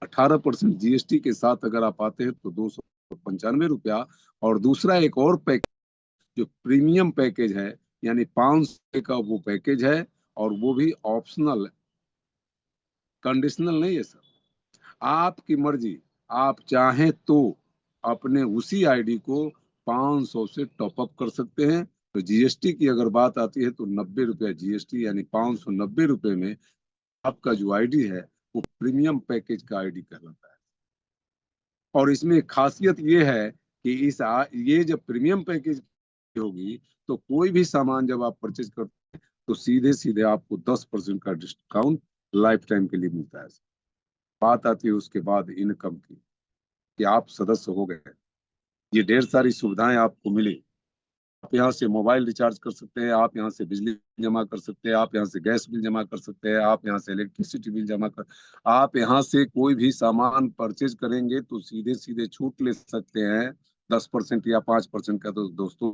18% GST के साथ अगर आप आते हैं तो 295 रुपया। और दूसरा एक और पैकेज जो प्रीमियम पैकेज है, यानी 500 का वो पैकेज है, और वो भी ऑप्शनल, कंडीशनल नहीं है सर, आपकी मर्जी। आप चाहें तो अपने उसी आईडी को 500 से टॉपअप कर सकते हैं। तो जीएसटी की अगर बात आती है तो 90 रुपया जीएसटी, यानी 590 रुपये में आपका जो आईडी है वो प्रीमियम पैकेज का आईडी कहलाता है। और इसमें खासियत ये है कि ये जब प्रीमियम पैकेज होगी तो कोई भी सामान जब आप परचेज करते हैं तो सीधे सीधे आपको 10% का डिस्काउंट लाइफ टाइम के लिए मिलता है। बात आती है उसके बाद इनकम की, कि आप सदस्य हो गए, ये ढेर सारी सुविधाएं आपको मिली। आप यहाँ से मोबाइल रिचार्ज कर सकते हैं, आप यहाँ से बिजली जमा कर सकते हैं, आप यहाँ से गैस बिल जमा कर सकते हैं, आप यहाँ से इलेक्ट्रिसिटी बिल जमा कर, आप यहाँ से कोई भी सामान परचेज करेंगे तो सीधे सीधे छूट ले सकते हैं 10% या 5% का। तो दोस्तों,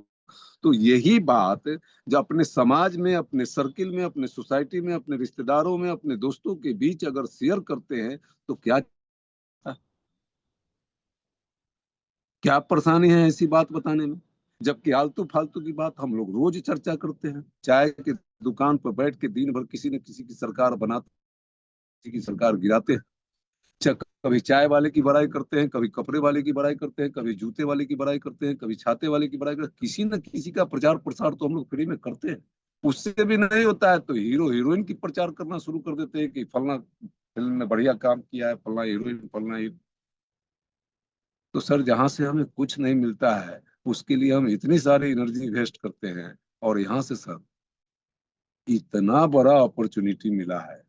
तो यही बात जो अपने समाज में, अपने सर्किल में, अपने सोसाइटी में, अपने रिश्तेदारों में, अपने दोस्तों के बीच अगर शेयर करते हैं तो क्या क्या परेशानी है ऐसी बात बताने में। जबकि आलतू फालतू की बात हम लोग रोज चर्चा करते हैं, चाय की दुकान पर बैठ के दिन भर किसी न किसी की सरकार बनाते, किसी की सरकार गिराते हैं। कभी चाय वाले की बड़ाई करते हैं, कभी कपड़े वाले की बड़ाई करते हैं, कभी जूते वाले की बड़ाई करते हैं, कभी छाते वाले की बड़ाई करते हैं। किसी न किसी का प्रचार प्रसार तो हम लोग फ्री में करते हैं। उससे भी नहीं होता है तो हीरो हीरोइन की प्रचार करना शुरू कर देते हैं कि फलना फिल्म में बढ़िया काम किया है, फलना हीरोइन, फलना हीरो। तो सर, जहां से हमें कुछ नहीं मिलता है उसके लिए हम इतनी सारी एनर्जी वेस्ट करते हैं, और यहाँ से सर इतना बड़ा अपॉर्चुनिटी मिला है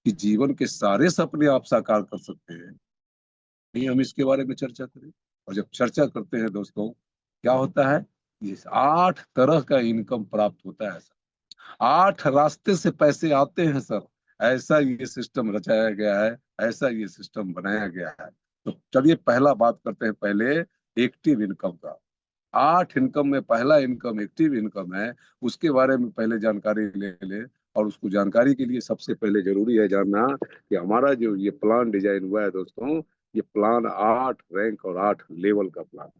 कि जीवन के सारे सपने आप साकार कर सकते हैं। नहीं, हम इसके बारे में चर्चा करें। और जब चर्चा करते हैं दोस्तों, क्या होता है, ये 8 तरह का इनकम प्राप्त होता है सर। 8 रास्ते से पैसे आते हैं सर। ऐसा ये सिस्टम रचाया गया है, ऐसा ये सिस्टम बनाया गया है। तो चलिए पहला बात करते हैं पहले एक्टिव इनकम का। 8 इनकम में पहला इनकम एक्टिव इनकम है। उसके बारे में पहले जानकारी ले ले। और उसको जानकारी के लिए सबसे पहले जरूरी है जानना कि हमारा जो ये प्लान डिजाइन हुआ है दोस्तों, ये प्लान 8 रैंक और 8 लेवल का प्लान।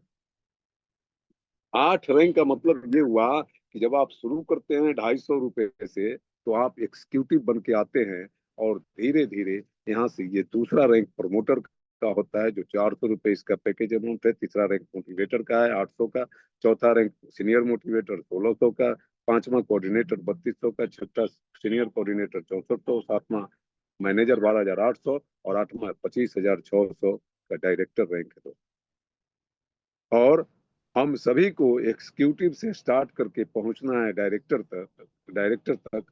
8 रैंक का मतलब ये हुआ कि जब आप शुरू करते हैं 250 रुपए से तो आप एग्जीक्यूटिव बन के आते हैं। और धीरे धीरे यहाँ से ये दूसरा रैंक प्रमोटर का होता है जो 400 रुपये इसका पैकेज अमाउंट है। तीसरा रैंक मोटिवेटर का है 800 का। चौथा रैंक सीनियर मोटिवेटर 1600 का। पांचवा कोऑर्डिनेटर 3200 का। छठा सीनियर कोऑर्डिनेटर 6400। सातवां मैनेजर 12,800। और आठवां 25,600 का डायरेक्टर रैंक है। और हम सभी को एग्जीक्यूटिव से स्टार्ट करके पहुंचना है डायरेक्टर तक।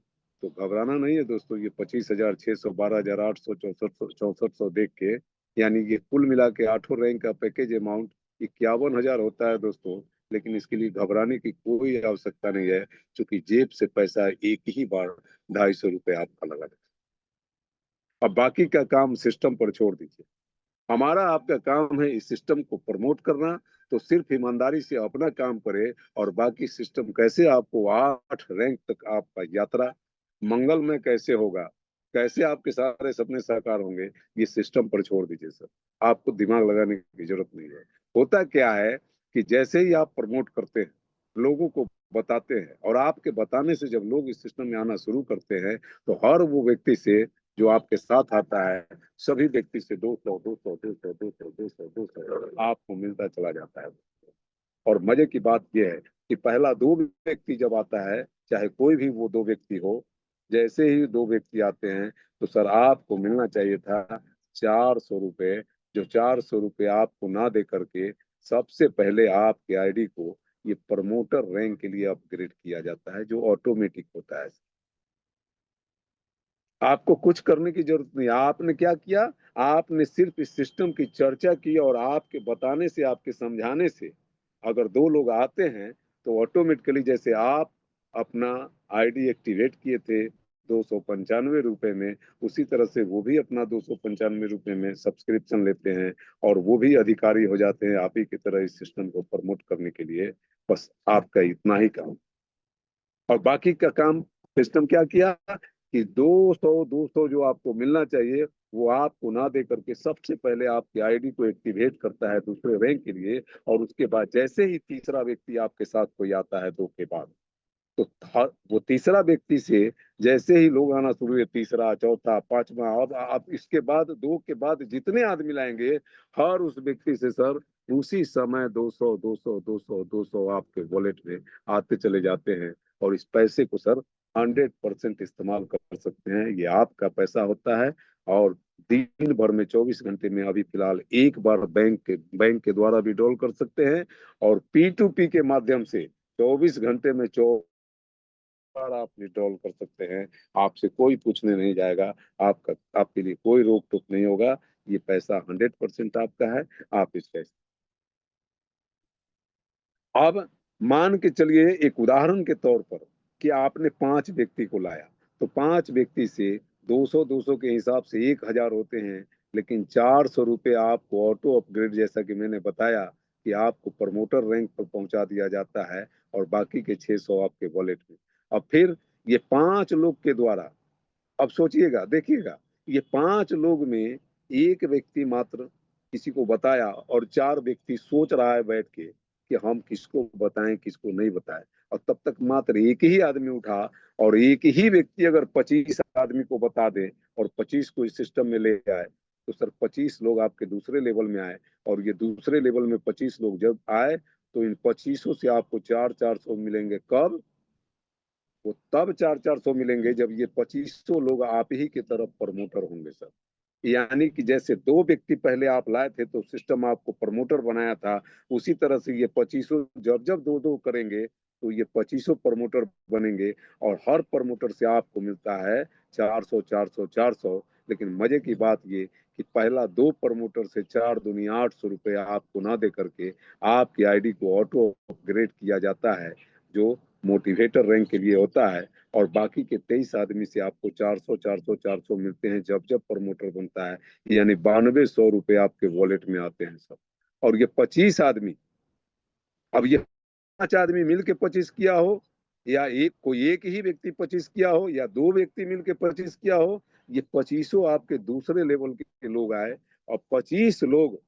तो घबराना नहीं है दोस्तों। ये 25,600, 12,800, 6400 देख के, यानी ये कुल मिला के आठों रैंक का पैकेज अमाउंट 51,000 होता है दोस्तों। लेकिन इसके लिए घबराने की कोई आवश्यकता नहीं है, क्योंकि जेब से पैसा एक ही बार 250 रुपये आपका लगा। अब बाकी का काम सिस्टम पर छोड़ दीजिए। हमारा आपका काम है इस सिस्टम को प्रमोट करना। तो सिर्फ ईमानदारी से अपना काम करे, और बाकी सिस्टम कैसे आपको 8 रैंक तक आपका यात्रा मंगलमय कैसे होगा, कैसे आपके सारे सपने साकार होंगे, ये सिस्टम पर छोड़ दीजिए सर। आपको दिमाग लगाने की जरूरत नहीं है। होता क्या है कि जैसे ही आप प्रमोट करते हैं, लोगों को बताते हैं, और आपके बताने से जब लोग इस सिस्टम में आना शुरू करते हैं तो हर वो व्यक्ति से जो आपके साथ आता है, सभी व्यक्ति से 200 200 200 200 200 200 आपको मिलता चला जाता है। और मजे की बात यह है कि पहला 2 व्यक्ति जब आता है, चाहे कोई भी वो 2 व्यक्ति हो, जैसे ही 2 व्यक्ति आते हैं तो सर आपको मिलना चाहिए था 400 रुपये। जो 400 रुपये आपको ना दे करके सबसे पहले आपके आईडी को ये प्रमोटर रैंक के लिए अपग्रेड किया जाता है, जो ऑटोमेटिक होता है। आपको कुछ करने की जरूरत नहीं। आपने क्या किया, आपने सिर्फ इस सिस्टम की चर्चा की, और आपके बताने से, आपके समझाने से अगर 2 लोग आते हैं तो ऑटोमेटिकली, जैसे आप अपना आईडी एक्टिवेट किए थे 295 रुपये में, उसी तरह से वो भी अपना 295 रुपये में सब्सक्रिप्शन लेते हैं, और वो भी अधिकारी हो जाते हैं आप ही की तरह इस सिस्टम को प्रमोट करने के लिए। बस आपका इतना ही काम। और बाकी का काम सिस्टम क्या किया कि 200 200 जो आपको मिलना चाहिए वो आपको ना दे करके सबसे पहले आपकी आईडी को एक्टिवेट करता है दूसरे रैंक के लिए, और उसके बाद जैसे ही तीसरा व्यक्ति आपके साथ कोई आता है दो के बाद, तो वो तीसरा व्यक्ति से जैसे ही लोग आना शुरू हुए, तीसरा, चौथा, पांचवा, अब आप इसके बाद दो के बाद जितने आदमी लाएंगे, हर उस व्यक्ति से सर उसी समय 200 200 200 200 आपके वॉलेट में आते चले जाते हैं। और इस पैसे को सर 100% इस्तेमाल कर सकते हैं, ये आपका पैसा होता है। और दिन भर में 24 घंटे में अभी फिलहाल एक बार बैंक के द्वारा विड्रॉल कर सकते हैं, और P2P के माध्यम से 24 घंटे में बार आप विड्रॉल कर सकते हैं। आपसे कोई पूछने नहीं जाएगा, आपका आपके लिए कोई रोक टोक नहीं होगा। ये पैसा 100% आपका है। आप इस पैसे, अब मान के चलिए एक उदाहरण के तौर पर कि आपने 5 व्यक्ति को लाया, तो 5 व्यक्ति से 200 200 के हिसाब से 1000 होते हैं। लेकिन 400 रुपये आपको ऑटो अपग्रेड, जैसा कि मैंने बताया, कि आपको प्रमोटर रैंक पर पहुंचा दिया जाता है, और बाकी के 600 आपके वॉलेट में। अब फिर ये 5 लोग के द्वारा, अब सोचिएगा, देखिएगा, ये 5 लोग में एक व्यक्ति मात्र किसी को बताया, और 4 व्यक्ति सोच रहा है बैठ के कि हम किसको बताएं किसको नहीं बताएं। और तब तक मात्र एक ही आदमी उठा, और एक ही व्यक्ति अगर 25 आदमी को बता दे और 25 को इस सिस्टम में ले आए, तो सर 25 लोग आपके दूसरे लेवल में आए। और ये दूसरे लेवल में 25 लोग जब आए, तो इन 25 से आपको 400 मिलेंगे। कब? वो तब 400 मिलेंगे जब ये 25 लोग आप ही की तरफ प्रमोटर होंगे सर। यानी कि जैसे 2 व्यक्ति पहले आप लाए थे तो सिस्टम आपको प्रमोटर बनाया था, उसी तरह से ये 25 जब जब दो दो करेंगे तो ये 25 प्रमोटर बनेंगे। और हर प्रमोटर से आपको मिलता है 400 400 400। लेकिन मजे की बात ये कि पहला 2 प्रमोटर से 4 दूनी 800 रुपये आपको ना दे करके आपकी आईडी को ऑटो अपग्रेड किया जाता है, जो मोटिवेटर रैंक के लिए होता है। और बाकी के 23 आदमी से आपको 400 400 400 मिलते हैं जब जब प्रमोटर बनता है। यानी 9200 रुपये आपके वॉलेट में आते हैं सब। और ये 25 आदमी, अब ये 5 आदमी मिल के 25 किया हो, या एक कोई एक ही व्यक्ति 25 किया हो, या 2 व्यक्ति मिल के 25 किया हो, ये 25 आपके दूसरे लेवल के लोग आए, और 25 लोग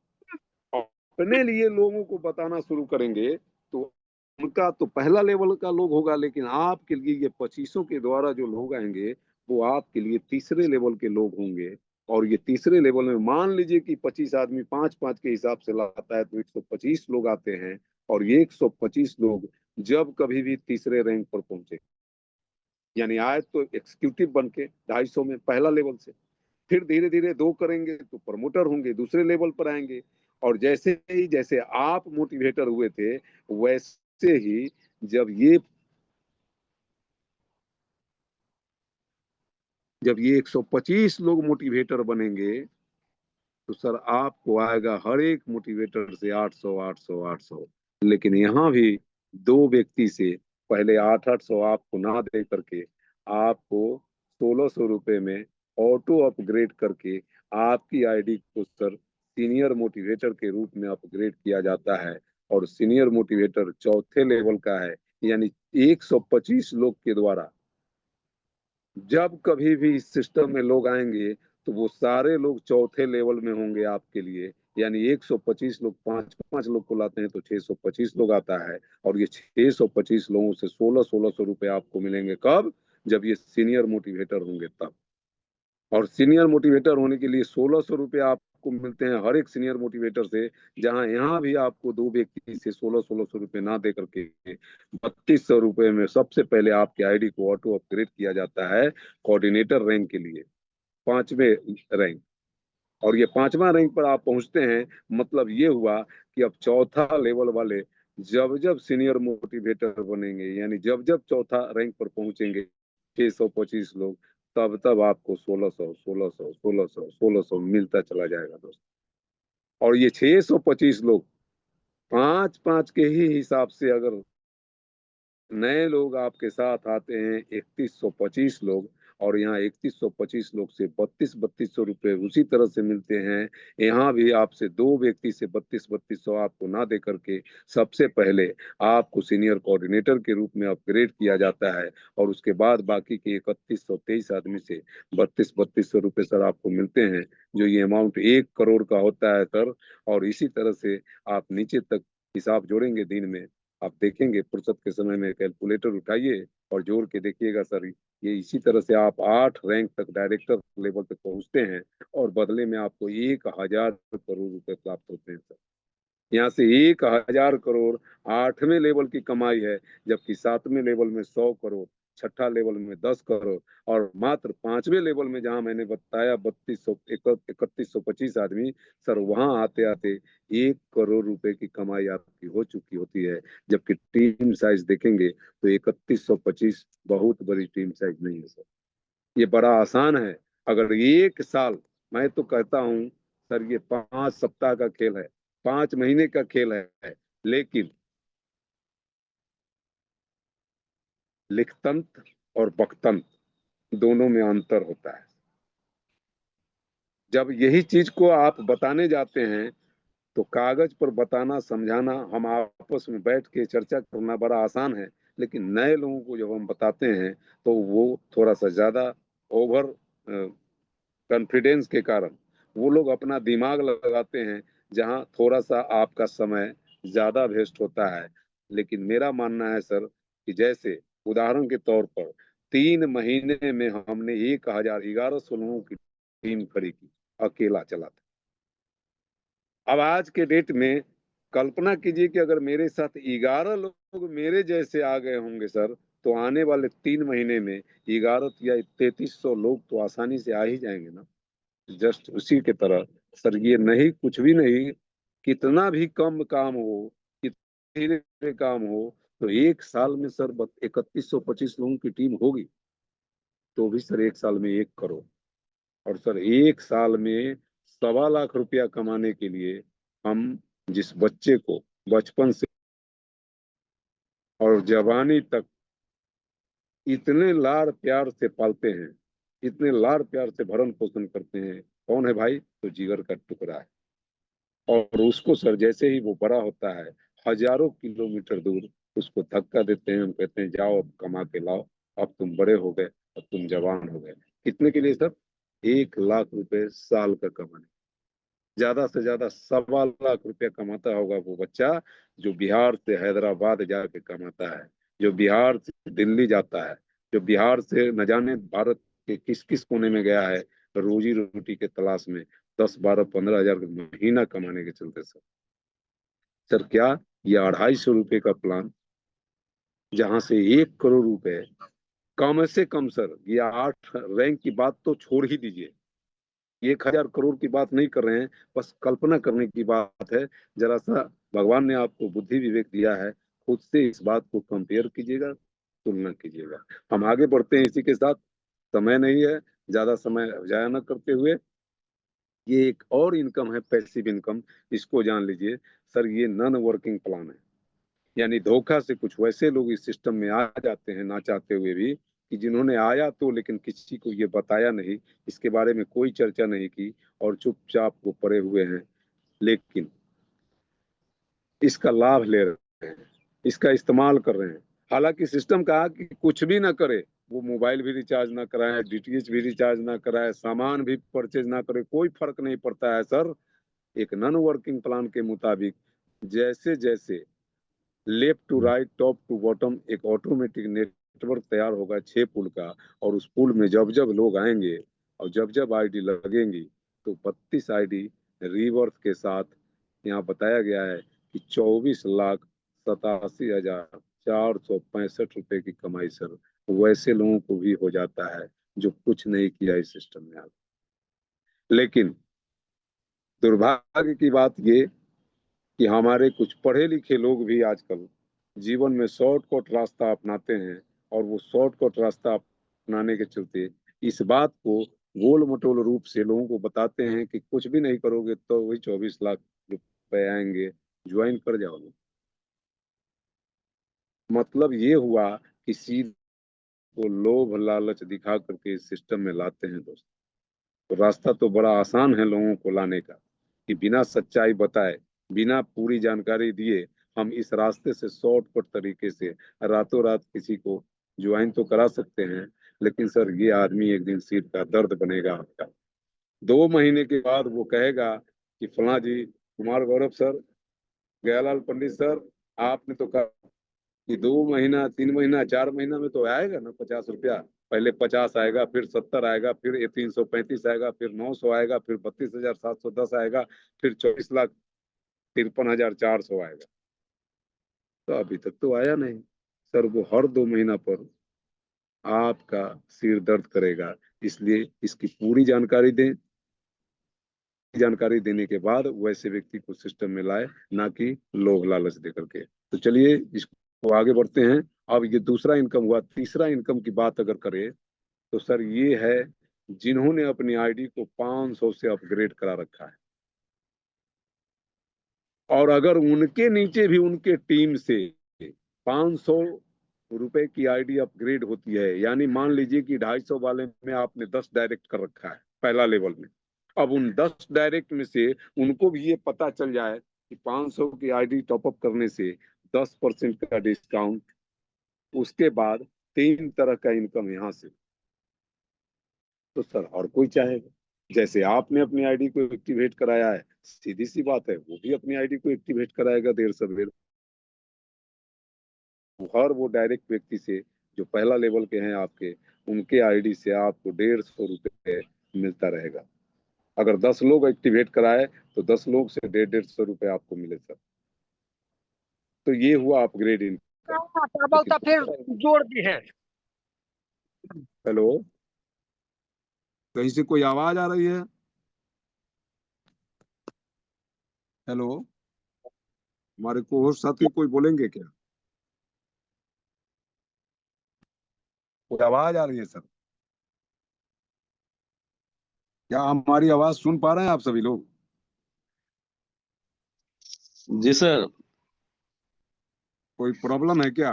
अपने लिए लोगों को बताना शुरू करेंगे। तो उनका तो पहला लेवल का लोग होगा, लेकिन आपके लिए ये 25 के द्वारा जो लोग आएंगे, वो आपके लिए तीसरे लेवल के लोग होंगे। और ये तीसरे लेवल में मान लीजिए कि 25 आदमी 5 5 के हिसाब से लाता है, तो 125 लोग आते हैं। और ये 125 लोग जब कभी भी तीसरे रैंक पर पहुंचे, यानी आए तो एग्जीक्यूटिव बन के 250 में पहला लेवल से, फिर धीरे धीरे 2 करेंगे तो प्रमोटर होंगे, दूसरे लेवल पर आएंगे। और जैसे ही जैसे आप मोटिवेटर हुए थे, वैसे ही जब ये जब ये 125 लोग मोटिवेटर बनेंगे, तो सर आपको आएगा हर एक मोटिवेटर से 800 800 800। लेकिन यहाँ भी 2 व्यक्ति से पहले 800 आपको ना दे करके आपको 1600 रुपये में ऑटो अपग्रेड करके आपकी आईडी को सर सीनियर मोटिवेटर के रूप में अपग्रेड किया जाता है। और सीनियर मोटिवेटर चौथे लेवल का है। यानी 125 लोग के द्वारा जब कभी भी इस सिस्टम में लोग आएंगे, तो वो सारे लोग चौथे लेवल में होंगे आपके लिए। यानी 125 लोग 5 5 लोग को लाते हैं तो 625 लोग आता है। और ये 625 लोगों से 1600 1600 रुपये आपको मिलेंगे। कब? जब ये सीनियर मोटिवेटर होंगे तब। और सीनियर मोटिवेटर होने के लिए 1600 रुपये आपको मिलते हैं हर एक सीनियर मोटिवेटर से। जहां यहाँ भी आपको 2 व्यक्ति से 1600 1600 रुपये ना दे करके 3200 रुपये में सबसे पहले आपकी आईडी को ऑटो अपग्रेड किया जाता है कोऑर्डिनेटर रैंक के लिए, 5वें रैंक। और ये 5वां रैंक पर आप पहुंचते हैं, मतलब ये हुआ कि अब चौथा लेवल वाले जब जब सीनियर मोटिवेटर बनेंगे, यानी जब जब चौथा रैंक पर पहुंचेंगे 625 लोग, तब तब आपको 1600 1600 1600 1600 मिलता चला जाएगा दोस्त। और ये 625 लोग 5 5 के ही हिसाब से अगर नए लोग आपके साथ आते हैं 3125 लोग, और यहाँ 3125 लोग से 3200 रुपये उसी तरह से मिलते हैं। यहाँ भी आपसे दो व्यक्ति से 3200 आपको ना दे करके सबसे पहले आपको सीनियर कोऑर्डिनेटर के रूप में अपग्रेड किया जाता है, और उसके बाद बाकी के 3123 आदमी से 3200 रुपये सर आपको मिलते हैं, जो ये अमाउंट 1 करोड़ का होता है सर। और इसी तरह से आप नीचे तक हिसाब जोड़ेंगे दिन में, आप देखेंगे फुर्सत के समय में कैलकुलेटर उठाइए और जोड़ के देखिएगा सर, ये इसी तरह से आप 8 रैंक तक डायरेक्टर लेवल तक पहुंचते हैं, और बदले में आपको 1000 करोड़ रुपए प्राप्त होते हैं सर। यहाँ से 1000 करोड़ 8वें लेवल की कमाई है, जबकि 7वें लेवल में 100 करोड़, छठा लेवल में 10 करोड़, और मात्र 5वें लेवल में जहां मैंने बताया 3125 आदमी सर, वहां आते आते 1 करोड़ रुपए की कमाई आपकी हो चुकी होती है। जबकि टीम साइज देखेंगे तो 3125 बहुत बड़ी टीम साइज नहीं है सर, ये बड़ा आसान है। अगर 1 साल, मैं तो कहता हूँ सर, ये 5 सप्ताह का खेल है, 5 महीने का खेल है, लेकिन लिखतंत्र और बकतंत्र दोनों में अंतर होता है। जब यही चीज को आप बताने जाते हैं तो कागज पर बताना, समझाना, हम आपस में बैठ के चर्चा करना बड़ा आसान है, लेकिन नए लोगों को जब हम बताते हैं तो वो थोड़ा सा ज्यादा ओवर कॉन्फिडेंस के कारण वो लोग अपना दिमाग लगाते हैं, जहां थोड़ा सा आपका समय ज्यादा वेस्ट होता है। लेकिन मेरा मानना है सर कि जैसे उदाहरण के तौर पर 3 महीने में हमने 1100 लोगों की टीम खड़ी की, अकेला चला था। अब आज के डेट में कल्पना कीजिए कि अगर मेरे साथ 11 लोग मेरे जैसे आ गए होंगे सर, तो आने वाले 3 महीने में 11 या 3300 लोग तो आसानी से आ ही जाएंगे ना। जस्ट उसी के तरह सर, ये नहीं कुछ भी नहीं, कितना भी कम काम हो, कितने भी काम हो, तो 1 साल में सर 3125 लोगों की टीम होगी, तो भी सर 1 साल में 1 करोड़। और सर 1 साल में 1.25 लाख रुपया कमाने के लिए हम जिस बच्चे को बचपन से और जवानी तक इतने लाड़ प्यार से पालते हैं, इतने लाड़ प्यार से भरण पोषण करते हैं, कौन है भाई? तो जिगर का टुकड़ा है। और उसको सर जैसे ही वो बड़ा होता है, हजारों किलोमीटर दूर उसको धक्का देते हैं, हम कहते हैं जाओ अब कमा के लाओ, अब तुम बड़े हो गए, अब तुम जवान हो गए। कितने के लिए सर? 1 लाख रुपए साल का कमाने। ज्यादा से ज्यादा 1.25 लाख रुपया कमाता होगा वो बच्चा जो बिहार से हैदराबाद जाके कमाता है, जो बिहार से दिल्ली जाता है, जो बिहार से न जाने भारत के किस किस कोने में गया है रोजी रोटी के तलाश में, 10, 12, 15 हजार का महीना कमाने के चलते सर। सर क्या ये 250 रुपये का प्लान, जहां से 1 करोड़ रुपए, कम से कम सर, ये 8 रैंक की बात तो छोड़ ही दीजिए, 1000 करोड़ की बात नहीं कर रहे हैं, बस कल्पना करने की बात है। जरा सा भगवान ने आपको बुद्धि विवेक दिया है, खुद से इस बात को कंपेयर कीजिएगा, तुलना कीजिएगा। हम आगे बढ़ते हैं इसी के साथ, समय नहीं है, ज्यादा समय जाया न करते हुए। ये एक और इनकम है, पैसिव इनकम, इसको जान लीजिए सर। ये नॉन वर्किंग प्लान है, यानी धोखा से कुछ वैसे लोग इस सिस्टम में आ जाते हैं ना चाहते हुए भी, कि जिन्होंने आया तो लेकिन किसी को ये बताया नहीं, इसके बारे में कोई चर्चा नहीं की, और चुपचाप वो पड़े हुए हैं, लेकिन इसका लाभ ले रहे हैं, इसका इस्तेमाल कर रहे हैं। हालांकि सिस्टम कहा कि कुछ भी ना करे, वो मोबाइल भी रिचार्ज ना कराए, डीटीएच भी रिचार्ज ना कराए, सामान भी परचेज ना करे, कोई फर्क नहीं पड़ता है सर। एक नॉन वर्किंग प्लान के मुताबिक जैसे जैसे left to right, top to bottom एक ऑटोमेटिक नेटवर्क तैयार होगा 6 पुल का, और उस पुल में जब जब लोग आएंगे और जब जब आईडी लगेंगी, तो 32 आईडी रीवर्थ के साथ यहाँ बताया गया है कि 24,87,465 रुपए की कमाई सर वैसे लोगों को भी हो जाता है जो कुछ नहीं किया इस सिस्टम में आगे। लेकिन दुर्भाग्य की बात ये कि हमारे कुछ पढ़े लिखे लोग भी आजकल जीवन में शॉर्टकट रास्ता अपनाते हैं, और वो शॉर्टकट रास्ता अपनाने के चलते इस बात को गोल मटोल रूप से लोगों को बताते हैं कि कुछ भी नहीं करोगे तो वही 24 लाख रुपए आएंगे, ज्वाइन कर जाओगे। मतलब ये हुआ कि सीधे वो लोभ लालच दिखा करके इस सिस्टम में लाते हैं दोस्त। तो रास्ता तो बड़ा आसान है लोगों को लाने का, कि बिना सच्चाई बताए, बिना पूरी जानकारी दिए हम इस रास्ते से शॉर्टकट तरीके से रातों रात किसी को ज्वाइन तो करा सकते हैं। लेकिन सर ये आदमी एक दिन सिर का दर्द बनेगा आपका। 2 महीने के बाद वो कहेगा कि फला जी, कुमार गौरव सर, गयालाल पंडित सर, आपने तो कहा कि 2 महीना 3 महीना 4 महीना में तो आएगा ना 50 रुपया। पहले 50 आएगा, फिर 70 आएगा, फिर ये 335 आएगा, फिर 900 आएगा, फिर 32,710 आएगा, फिर 24,53,400 आएगा। तो अभी तक तो आया नहीं। सर वो हर 2 महीना पर आपका सिर दर्द करेगा। इसलिए इसकी पूरी जानकारी दें। जानकारी देने के बाद वैसे व्यक्ति को सिस्टम में लाए, ना कि लोभ लालच दे करके। तो चलिए इसको आगे बढ़ते हैं। अब ये दूसरा इनकम हुआ। तीसरा इनकम की बात अगर करें तो सर ये है जिन्होंने अपनी आईडी को 500 से अपग्रेड करा रखा है, और अगर उनके नीचे भी उनके टीम से 500 रुपए की आईडी अपग्रेड होती है, यानी मान लीजिए कि 250 वाले में आपने 10 डायरेक्ट कर रखा है पहला लेवल में। अब उन 10 डायरेक्ट में से उनको भी ये पता चल जाए कि 500 की आईडी टॉपअप करने से 10% का डिस्काउंट, उसके बाद 3 तरह का इनकम यहाँ से। तो सर हर कोई चाहेगा, जैसे आपने अपनी आईडी को एक्टिवेट कराया है, सीधी सी बात है वो भी अपनी आईडी को एक्टिवेट कराएगा देर सवेर। हर वो डायरेक्ट व्यक्ति से जो पहला लेवल के हैं आपके, उनके आईडी से आपको 150 रुपये मिलता रहेगा। अगर 10 लोग एक्टिवेट कराए तो 10 लोग से 150 150 रुपये आपको मिले सर। तो ये हुआ अपग्रेड इनकम। बोलता फिर जोड़ दी है। हेलो, कहीं से कोई आवाज आ रही है? हेलो, हमारे को होस्ट साथी कोई बोलेंगे क्या? कोई आवाज आ रही है सर? क्या हमारी आवाज सुन पा रहे हैं आप सभी लोग? जी सर। कोई प्रॉब्लम है क्या?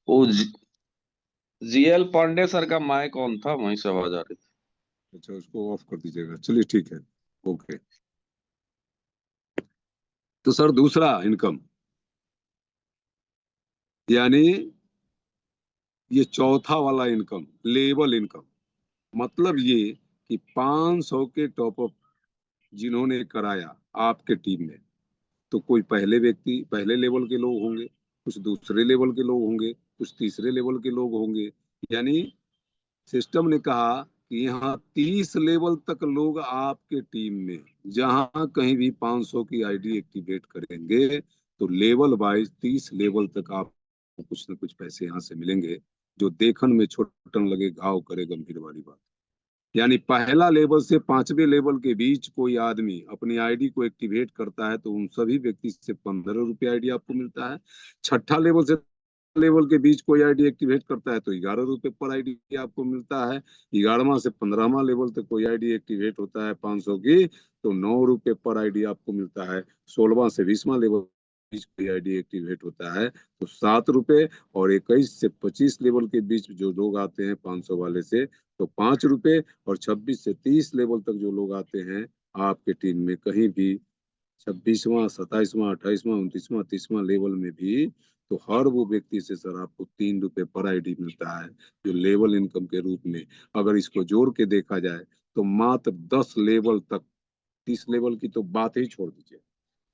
वो जीएल पांडे सर का माइक ऑन था, वहीं से आवाज आ रही थी। अच्छा, उसको ऑफ कर दीजिएगा। चलिए ठीक है, ओके। तो सर दूसरा इनकम, यानी ये चौथा वाला इनकम, लेवल इनकम। मतलब ये कि 500 के टॉपअप जिन्होंने कराया आपके टीम में, तो कोई पहले व्यक्ति पहले लेवल के लोग होंगे, कुछ दूसरे लेवल के लोग होंगे, कुछ तीसरे लेवल के लोग होंगे। यानी सिस्टम ने कहा कि यहाँ 30 लेवल तक लोग आपके टीम में जहां कहीं भी 500 की आईडी एक्टिवेट करेंगे, तो लेवल वाइज 30 लेवल तक आपको कुछ न कुछ पैसे यहाँ से मिलेंगे, जो देखन में छोटन लगे घाव करे गंभीर वाली बात। यानी पहला लेवल से 5वें लेवल के बीच कोई आदमी अपनी आईडी को एक्टिवेट करता है तो उन सभी व्यक्ति से 15 रुपये आईडी आपको मिलता है। छठा लेवल से लेवल के बीच कोई आईडी एक्टिवेट करता है तो 11 रुपये पर आईडी आपको मिलता है। 11वां से 15वां लेवल तक कोई आईडी एक्टिवेट होता है 500 की, तो 9 रुपये पर आईडी आपको मिलता है। 16वां से 20वां लेवल बीच कोई आईडी एक्टिवेट होता है तो 7 रुपये, और 21 से 25 लेवल के बीच जो लोग आते हैं 500 वाले से तो 5 रुपये, और 26 से 30 लेवल तक जो लोग आते हैं आपके टीम में कहीं भी 26वां 27वां 28वां 29वां 30वां लेवल में भी, तो हर वो व्यक्ति से सर आपको 3 रुपये पर आईडी मिलता है, जो लेवल इनकम के रूप में। अगर इसको जोड़ के देखा जाए तो मात्र 10 लेवल तक, 30 लेवल की तो बात ही छोड़ दीजिए,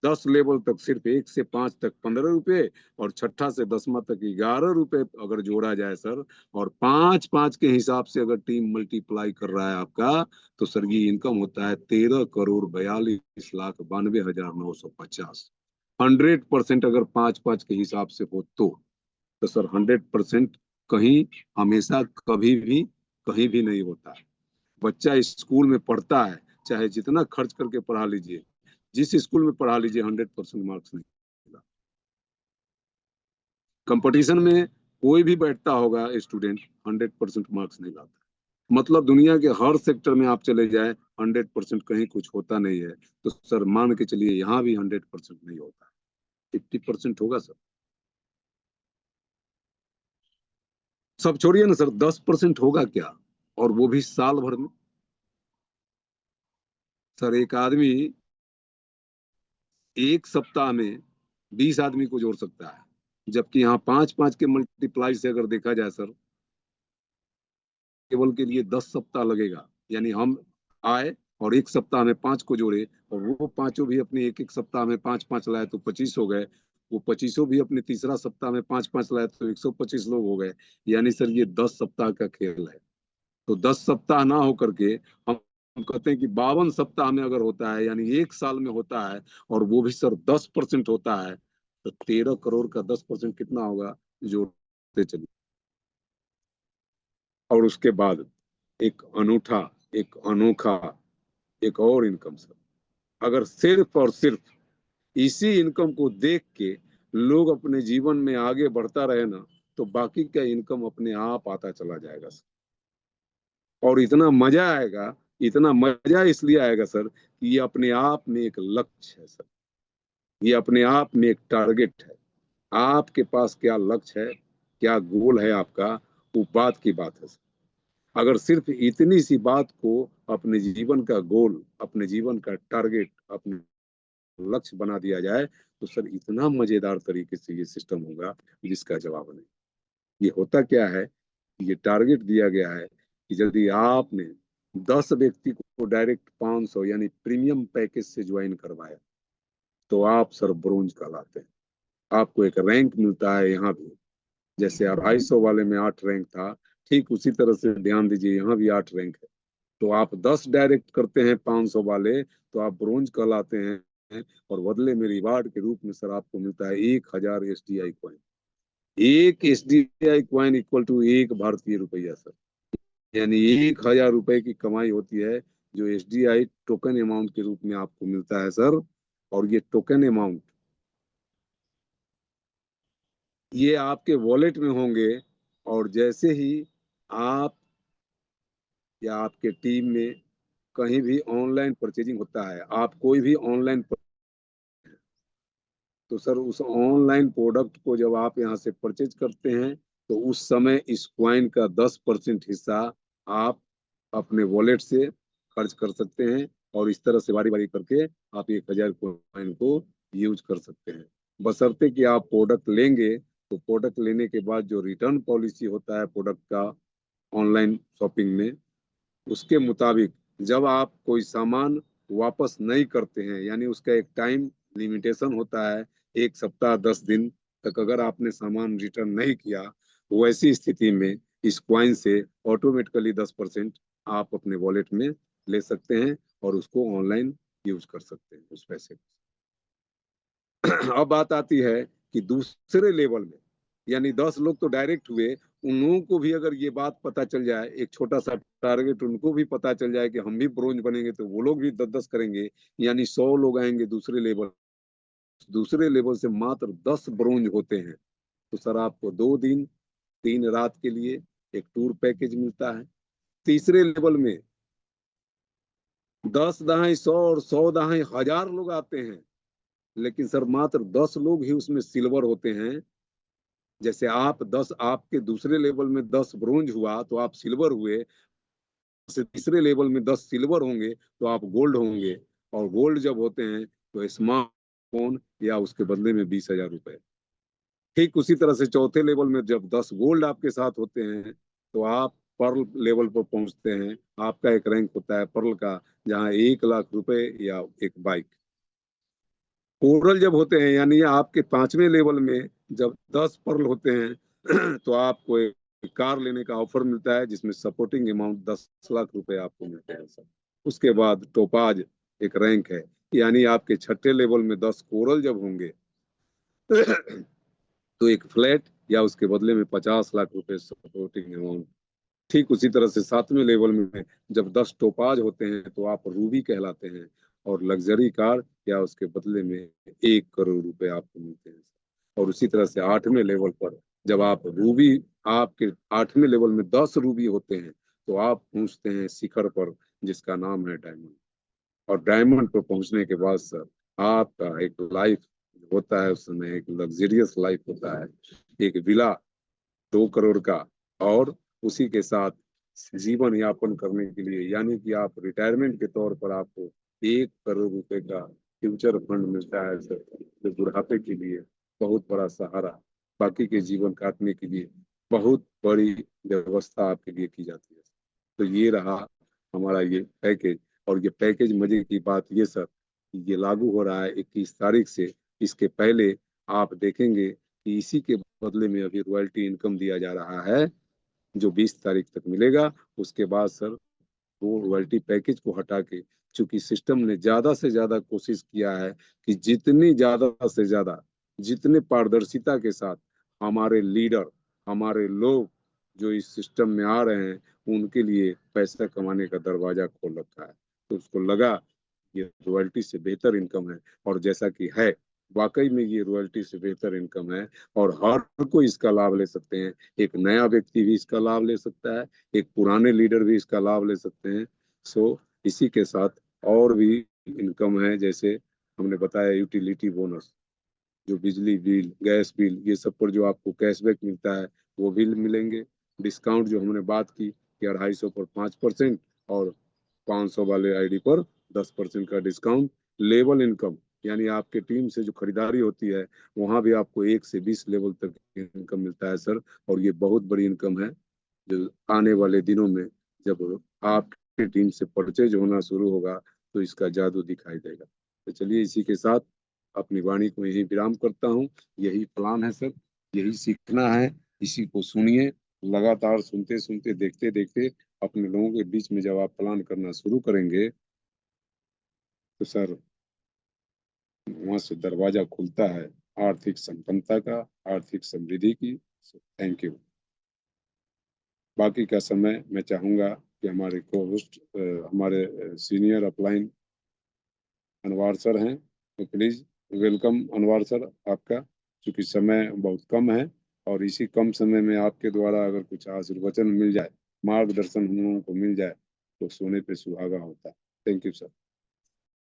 10 लेवल तक सिर्फ 1 से 5 तक 15 रुपये, और छठा से 10वां तक 11 रुपये अगर जोड़ा जाए सर, और 5-5 के हिसाब से अगर टीम मल्टीप्लाई कर रहा है आपका, तो सर ये इनकम होता है 13,42,92,950। 100% अगर 5-5 के हिसाब से हो तो सर 100% कहीं हमेशा कभी भी कहीं भी नहीं होता है। बच्चा स्कूल में पढ़ता है, चाहे जितना खर्च करके पढ़ा लीजिए, जिस स्कूल में पढ़ा लीजिए, 100% मार्क्स नहीं मिला। कंपटीशन में कोई भी बैठता होगा स्टूडेंट, 100% मार्क्स नहीं लाता। मतलब दुनिया के हर सेक्टर में आप चले जाए, 100% कहीं कुछ होता नहीं है। तो सर मान के चलिए यहाँ भी 100% नहीं होता, 50% होगा सर। सब छोड़िए ना सर, 10% होगा क्या, और वो भी साल भर में। सर एक आदमी एक सप्ताह में 20 आदमी को जोड़ सकता है, जबकि यहाँ 5-5 के मल्टीप्लाई से अगर देखा जाए सर, केवल के लिए 10 सप्ताह लगेगा। यानी हम आए और एक सप्ताह में 5 को जोड़े, और वो पांचों भी अपने एक एक सप्ताह में 5-5 लाए तो 25 हो गए। वो 25 भी अपने तीसरा सप्ताह में 5-5 लाए तो 125 लोग हो गए। यानी सर ये 10 सप्ताह का खेल है। तो 10 सप्ताह ना होकर के हम कहते हैं कि 52 सप्ताह में अगर होता है, यानी एक साल में होता है, और वो भी सर 10% होता है, तो 13 करोड़ का 10% कितना होगा, जोड़ते चलिए। और उसके बाद एक अनूठा, एक अनोखा, एक और इनकम सर। अगर सिर्फ और सिर्फ इसी इनकम को देख के लोग अपने जीवन में आगे बढ़ता रहे ना, तो बाकी का इनकम अपने आप आता चला जाएगा सर। और इतना मजा आएगा, इतना मजा इसलिए आएगा सर कि ये अपने आप में एक लक्ष्य है सर। ये अपने आप में एक टारगेट है। आपके पास क्या लक्ष्य है, क्या गोल है आपका, वो बात की बात है सर। अगर सिर्फ इतनी सी बात को अपने जीवन का गोल, अपने जीवन का टारगेट, अपने लक्ष्य बना दिया जाए, तो सर इतना मजेदार तरीके से ये सिस्टम होगा जिसका जवाब नहीं। ये होता क्या है, ये टारगेट दिया गया है कि यदि आपने 10 व्यक्ति को डायरेक्ट 500 यानी प्रीमियम पैकेज से ज्वाइन करवाया, तो आप सर ब्रोंज कहलाते हैं। आपको एक रैंक मिलता है यहाँ भी। जैसे 250 वाले में 8 रैंक था, ठीक उसी तरह से ध्यान दीजिए, यहाँ भी 8 रैंक है। तो आप 10 डायरेक्ट करते हैं 500 वाले, तो आप ब्रोंज कहलाते हैं। और बदले में रिवार्ड के रूप में सर आपको मिलता है 1000 SDI कॉइन। एक SDI कॉइन इक्वल टू 1 भारतीय रुपया सर। यानी 1000 रुपए की कमाई होती है, जो SDI टोकन अमाउंट के रूप में आपको मिलता है सर। और ये टोकन अमाउंट ये आपके वॉलेट में होंगे। और जैसे ही आप या आपके टीम में कहीं भी ऑनलाइन परचेजिंग होता है, आप कोई भी ऑनलाइन, तो सर उस ऑनलाइन प्रोडक्ट को जब आप यहाँ से परचेज करते हैं, तो उस समय इस क्वाइन का 10% हिस्सा आप अपने वॉलेट से खर्च कर सकते हैं। और इस तरह से बारी बारी करके आप 1000 क्वाइन को यूज कर सकते हैं। बशर्ते कि आप प्रोडक्ट लेंगे, तो प्रोडक्ट लेने के बाद जो रिटर्न पॉलिसी होता है प्रोडक्ट का ऑनलाइन शॉपिंग में, उसके मुताबिक जब आप कोई सामान वापस नहीं करते हैं, यानी उसका एक टाइम लिमिटेशन होता है, 1 सप्ताह 10 दिन तक अगर आपने सामान रिटर्न नहीं किया, वैसी स्थिति में इस क्वाइन से ऑटोमेटिकली 10% आप अपने वॉलेट में ले सकते हैं और उसको ऑनलाइन यूज कर सकते हैं उस पैसे को। अब बात आती है कि दूसरे लेवल में, यानी 10 लोग तो डायरेक्ट हुए, उन लोगों को भी अगर ये बात पता चल जाए, एक छोटा सा टारगेट उनको भी पता चल जाए कि हम भी ब्रोंज बनेंगे, तो वो लोग भी 10-10 करेंगे। यानी 100 लोग आएंगे दूसरे लेवल। दूसरे लेवल से मात्र 10 ब्रोंज होते हैं, तो सर आपको 2 दिन 3 रात के लिए एक टूर पैकेज मिलता है। तीसरे लेवल में 10 दहाई 100 और 100 दहाई 1000 लोग आते हैं, लेकिन सर मात्र 10 लोग ही उसमें सिल्वर होते हैं। जैसे आप 10, आपके दूसरे लेवल में 10 ब्रोंज हुआ तो आप सिल्वर हुए, से तीसरे लेवल में 10 सिल्वर होंगे तो आप गोल्ड होंगे। और गोल्ड जब होते हैं तो स्मार्टफोन या उसके बदले में 20,000 रुपए। ठीक उसी तरह से चौथे लेवल में जब 10 गोल्ड आपके साथ होते हैं, तो आप पर्ल लेवल पर पहुंचते हैं। आपका एक रैंक होता है पर्ल का, जहाँ 1 लाख रुपए या एक बाइक। कोरल जब होते हैं, यानी आपके 5वें लेवल में जब 10 पर्ल होते हैं तो आपको एक कार लेने का ऑफर मिलता है, जिसमें सपोर्टिंग अमाउंट 10 लाख रुपए आपको मिलते हैं सर। उसके बाद टोपाज एक रैंक है, यानी आपके 6ठे लेवल में 10 कोरल जब होंगे तो एक फ्लैट या उसके बदले में 50 लाख रुपए सपोर्टिंग अमाउंट। ठीक उसी तरह से 7वें लेवल में जब 10 टोपाज होते हैं तो आप रूबी कहलाते हैं, और लग्जरी कार या उसके बदले में 1 करोड़ रुपए आपको मिलते हैं। और उसी तरह से 8वें लेवल पर जब आप रूबी, आपके 8वें लेवल में 10 रूबी होते हैं, तो आप पहुंचते हैं शिखर पर, जिसका नाम है डायमंड। और डायमंड पर पहुंचने के बाद सर आपका एक लाइफ होता है, उस समय एक लग्जरियस लाइफ होता है। एक विला 2 करोड़ का और उसी के साथ जीवन यापन करने के लिए, यानी कि आप रिटायरमेंट के तौर पर आपको 1 करोड़ रुपए का फ्यूचर फंड मिलता है सर, जो बुढ़ापे के लिए बहुत बड़ा सहारा, बाकी के जीवन काटने के लिए बहुत बड़ी व्यवस्था आपके लिए की जाती है। तो ये रहा हमारा ये पैकेज। और ये पैकेज मजे की बात ये सर, ये लागू हो रहा है 21 तारीख से। इसके पहले आप देखेंगे कि इसी के बदले में अभी रॉयल्टी इनकम दिया जा रहा है, जो 20 तारीख तक मिलेगा। उसके बाद सर वो रॉयल्टी पैकेज को हटा के, चूंकि सिस्टम ने ज्यादा से ज्यादा कोशिश किया है कि जितनी ज्यादा से ज्यादा, जितने पारदर्शिता के साथ हमारे लीडर, हमारे लोग जो इस सिस्टम में आ रहे हैं, उनके लिए पैसा कमाने का दरवाजा खोल रखा है। तो उसको लगा ये रॉयल्टी से बेहतर इनकम है, और जैसा कि है, वाकई में ये रॉयल्टी से बेहतर इनकम है, और हर कोई इसका लाभ ले सकते हैं। एक नया व्यक्ति भी इसका लाभ ले सकता है, एक पुराने लीडर भी इसका लाभ ले सकते हैं। सो इसी के साथ और भी इनकम है, जैसे हमने बताया यूटिलिटी बोनस, जो बिजली बिल, गैस बिल, ये सब पर जो आपको कैशबैक मिलता है वो भी मिलेंगे। डिस्काउंट जो हमने बात की कि 250 पर 5%, और 500 वाले आईडी पर 10% का डिस्काउंट। लेवल इनकम, यानी आपके टीम से जो खरीदारी होती है, वहां भी आपको 1 से 20 लेवल तक इनकम मिलता है सर। और ये बहुत बड़ी इनकम है, जो आने वाले दिनों में जब आपकी टीम से परचेज होना शुरू होगा तो इसका जादू दिखाई देगा। तो चलिए इसी के साथ अपनी वाणी को यही विराम करता हूँ। यही प्लान है सर, यही सीखना है, इसी को सुनिए। लगातार सुनते सुनते, देखते देखते अपने लोगों के बीच में जब आप प्लान करना शुरू करेंगे तो सर वहां से दरवाजा खुलता है आर्थिक संपन्नता का, आर्थिक समृद्धि की। Thank you. बाकी का समय मैं चाहूंगा कि हमारे को होस्ट, हमारे सीनियर अपलाइन अनवार सर हैं, तो प्लीज वेलकम अनवार सर आपका। क्योंकि समय बहुत कम है, और इसी कम समय में आपके द्वारा अगर कुछ आशीर्वचन मिल जाए, मार्गदर्शन हम लोगों को मिल जाए, तो सोने पे सुहागा होता है। Thank you sir.